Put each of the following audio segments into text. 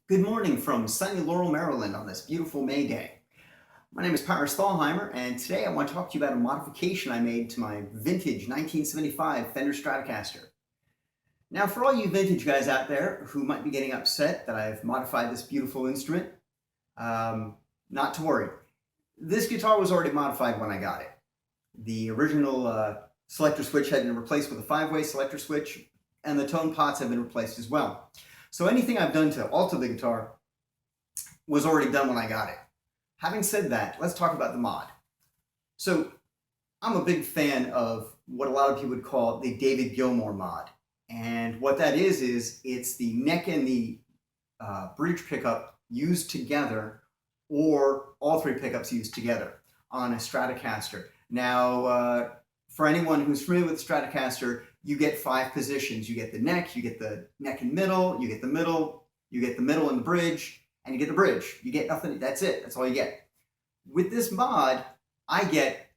Good morning from sunny Laurel, Maryland on this beautiful May day. My name is Paris Thalheimer, and today I want to talk to you about a modification I made to my vintage 1975 Fender Stratocaster. Now, for all you vintage guys out there who might be getting upset that I've modified this beautiful instrument, not to worry. This guitar was already modified when I got it. The original selector switch had been replaced with a 5-way selector switch, and the tone pots have been replaced as well. So anything I've done to alter the guitar was already done when I got it. Having said that, let's talk about the mod. So I'm a big fan of what a lot of people would call the David Gilmour mod. And what that is it's the neck and the bridge pickup used together, or all three pickups used together on a Stratocaster. Now, for anyone who's familiar with the Stratocaster, you get 5 positions. You get the neck and middle, you get the middle, you get the middle and the bridge, and you get the bridge. You get nothing, that's it, that's all you get. With this mod, I get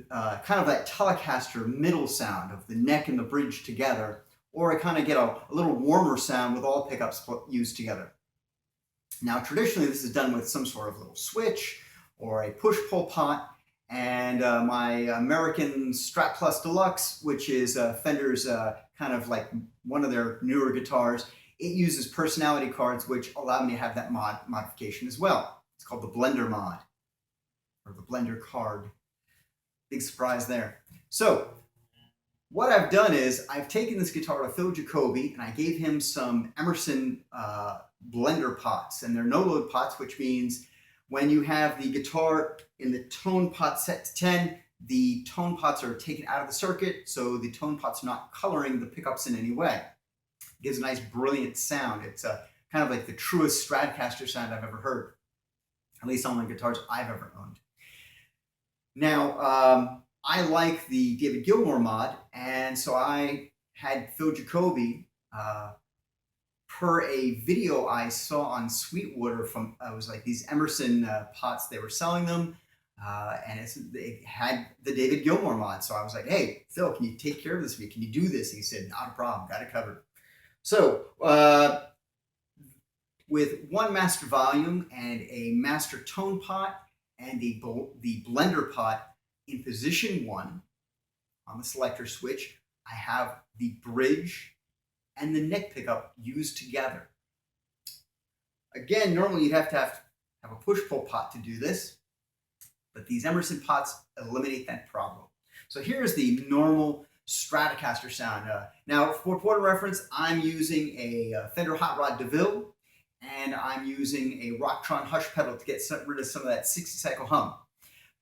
kind of that Telecaster middle sound of the neck and the bridge together, or I kind of get a little warmer sound with all pickups used together. Now, traditionally, this is done with some sort of little switch or a push-pull pot. And my American Strat Plus Deluxe, which is Fender's kind of like one of their newer guitars, it uses personality cards, which allow me to have that modification as well. It's called the Blender mod, or the Blender card. Big surprise there. So what I've done is I've taken this guitar to Phil Jacoby, and I gave him some Emerson blender pots, and they're no-load pots, which means when you have the guitar in the tone pot set to 10, the tone pots are taken out of the circuit, so the tone pots are not coloring the pickups in any way. It gives a nice, brilliant sound. It's kind of like the truest Stratocaster sound I've ever heard, at least on the guitars I've ever owned. Now, I like the David Gilmour mod, and so I had Phil Jacoby, per a video I saw on Sweetwater from, it was like these Emerson pots, they were selling them, and they had the David Gilmour mod. So I was like, hey, Phil, can you take care of this for me? Can you do this? And he said, not a problem, got it covered. So with one master volume and a master tone pot and the blender pot in position 1 on the selector switch, I have the bridge and the neck pickup used together. Again, normally you'd have to have a push-pull pot to do this, but these Emerson pots eliminate that problem. So here's the normal Stratocaster sound. Now, for point of reference, I'm using a Fender Hot Rod DeVille, and I'm using a Rocktron Hush pedal to get rid of some of that 60-cycle hum.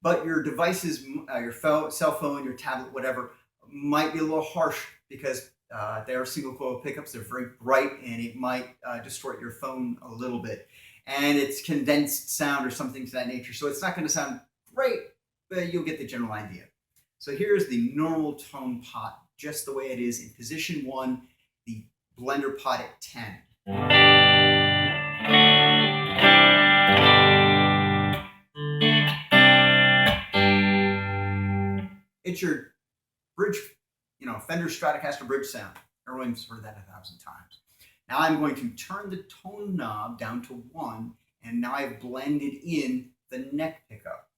But your devices, your cell phone, your tablet, whatever, might be a little harsh because they are single coil pickups. They're very bright, and it might distort your phone a little bit. And it's condensed sound or something to that nature. So it's not going to sound great, but you'll get the general idea. So here's the normal tone pot, just the way it is in position 1, the blender pot at 10. It's your bridge, Fender Stratocaster bridge sound. Everyone's heard that 1,000 times. Now I'm going to turn the tone knob down to 1, and now I've blended in the neck pickup.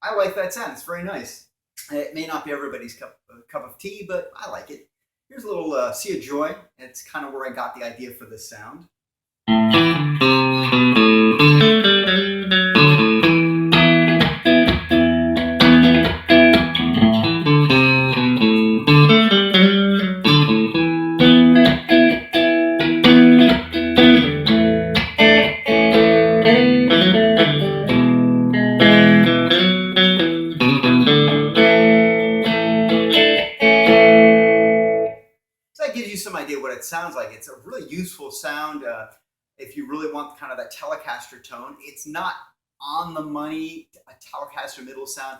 I like that sound. It's very nice. It may not be everybody's cup of tea, but I like it. Here's a little Sea of Joy. It's kind of where I got the idea for this sound. Gives you some idea what it sounds like. It's a really useful sound if you really want kind of that Telecaster tone. It's not on the money, a Telecaster middle sound,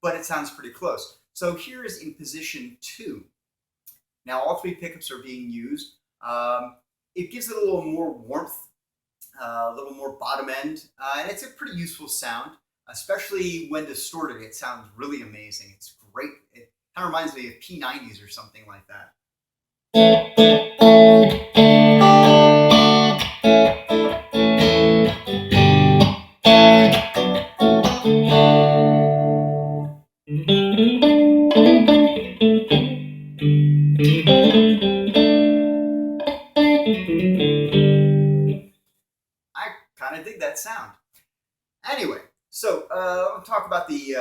but it sounds pretty close. So here's in position 2. Now all 3 pickups are being used. It gives it a little more warmth, a little more bottom end, and it's a pretty useful sound. Especially when distorted, it sounds really amazing. It's great. It kind of reminds me of P90s or something like that. I kind of dig that sound. Anyway, so I'll talk about the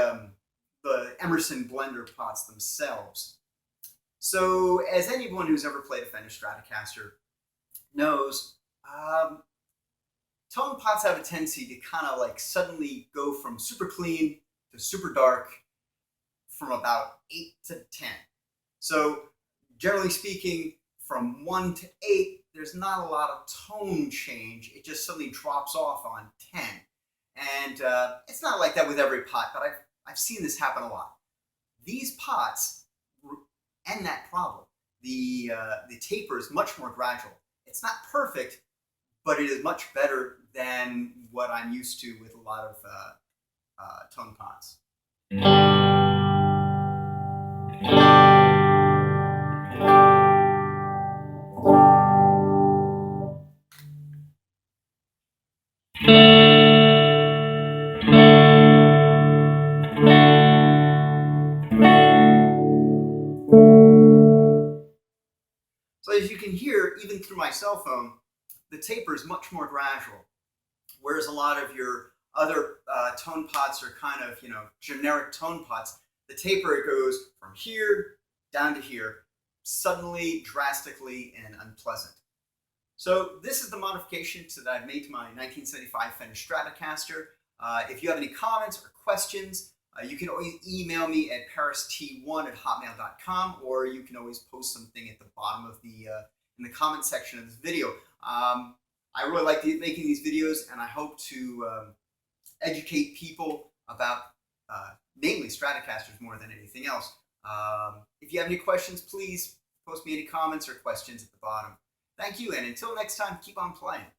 Emerson blender pots themselves. So, as anyone who's ever played a Fender Stratocaster knows, tone pots have a tendency to kind of like suddenly go from super clean to super dark from about 8 to 10. So, generally speaking, from 1 to 8, there's not a lot of tone change. It just suddenly drops off on 10. And it's not like that with every pot, but I've seen this happen a lot. These pots end that problem. The taper is much more gradual. It's not perfect, but it is much better than what I'm used to with a lot of tone pots. So as you can hear, even through my cell phone, the taper is much more gradual. Whereas a lot of your other tone pots are kind of, generic tone pots. The taper, it goes from here down to here, suddenly, drastically, and unpleasant. So this is the modifications that I've made to my 1975 Fender Stratocaster. If you have any comments or questions, you can always email me at parist1@hotmail.com, or you can always post something at the bottom of in the comment section of this video. I really like making these videos, and I hope to educate people about mainly Stratocasters more than anything else. If you have any questions, please post me any comments or questions at the bottom. Thank you, and until next time, keep on playing.